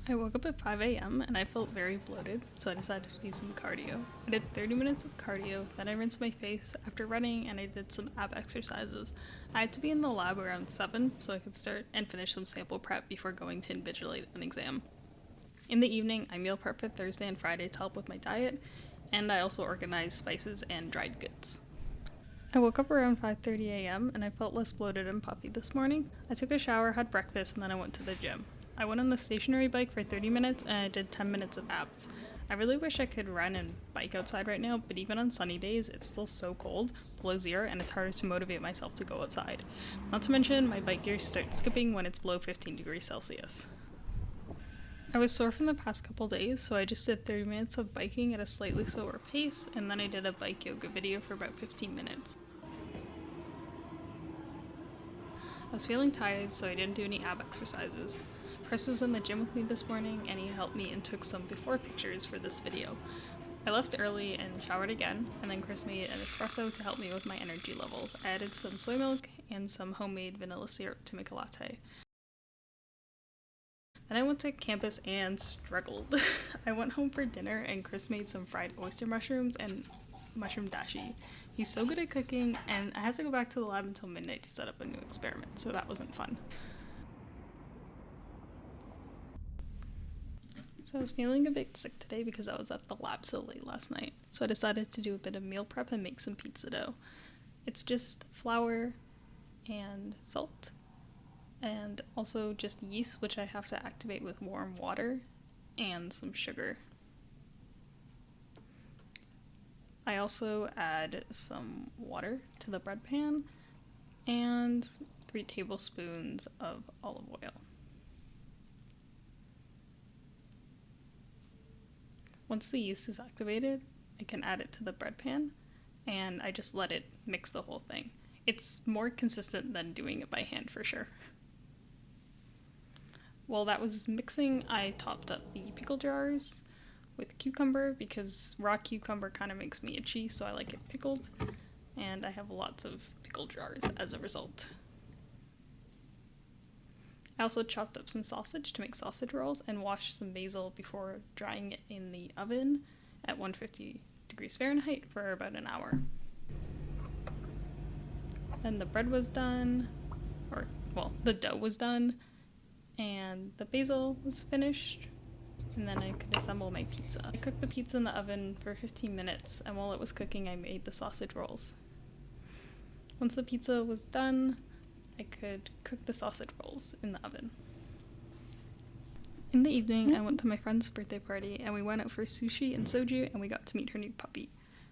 I woke up at 5 a.m. and I felt very bloated, so I decided to do some cardio. I did 30 minutes of cardio, then I rinsed my face after running and I did some ab exercises. I had to be in the lab around 7 so I could start and finish some sample prep before going to invigilate an exam. In the evening, I meal prep for Thursday and Friday to help with my diet, and I also organized spices and dried goods. I woke up around 5:30 a.m. and I felt less bloated and puffy this morning. I took a shower, had breakfast, and then I went to the gym. I went on the stationary bike for 30 minutes and I did 10 minutes of abs. I really wish I could run and bike outside right now, but even on sunny days, it's still so cold, below zero, and it's harder to motivate myself to go outside. Not to mention, my bike gears start skipping when it's below 15 degrees Celsius. I was sore from the past couple days, so I just did 30 minutes of biking at a slightly slower pace, and then I did a bike yoga video for about 15 minutes. I was feeling tired, so I didn't do any ab exercises. Chris was in the gym with me this morning, and he helped me and took some before pictures for this video. I left early and showered again, and then Chris made an espresso to help me with my energy levels. I added some soy milk and some homemade vanilla syrup to make a latte. Then I went to campus and struggled. I went home for dinner and Chris made some fried oyster mushrooms and mushroom dashi. He's so good at cooking, and I had to go back to the lab until midnight to set up a new experiment, so that wasn't fun. So I was feeling a bit sick today because I was at the lab so late last night, so I decided to do a bit of meal prep and make some pizza dough. It's just flour and salt, and also just yeast, which I have to activate with warm water, and some sugar. I also add some water to the bread pan and 3 tablespoons of olive oil. Once the yeast is activated, I can add it to the bread pan, and I just let it mix the whole thing. It's more consistent than doing it by hand for sure. While that was mixing, I topped up the pickle jars with cucumber because raw cucumber kind of makes me itchy, so I like it pickled, and I have lots of pickle jars as a result. I also chopped up some sausage to make sausage rolls and washed some basil before drying it in the oven at 150 degrees Fahrenheit for about an hour. Then the bread was done, the dough was done, and the basil was finished, and then I could assemble my pizza. I cooked the pizza in the oven for 15 minutes, and while it was cooking, I made the sausage rolls. Once the pizza was done, I could cook the sausage rolls in the oven. In the evening, I went to my friend's birthday party, and we went out for sushi and soju, and we got to meet her new puppy.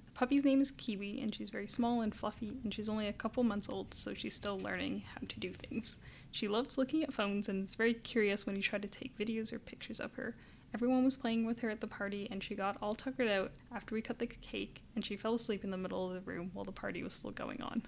The puppy's name is Kiwi, and she's very small and fluffy, and she's only a couple months old, so she's still learning how to do things. She loves looking at phones and is very curious when you try to take videos or pictures of her. Everyone was playing with her at the party, and she got all tuckered out after we cut the cake, and she fell asleep in the middle of the room while the party was still going on.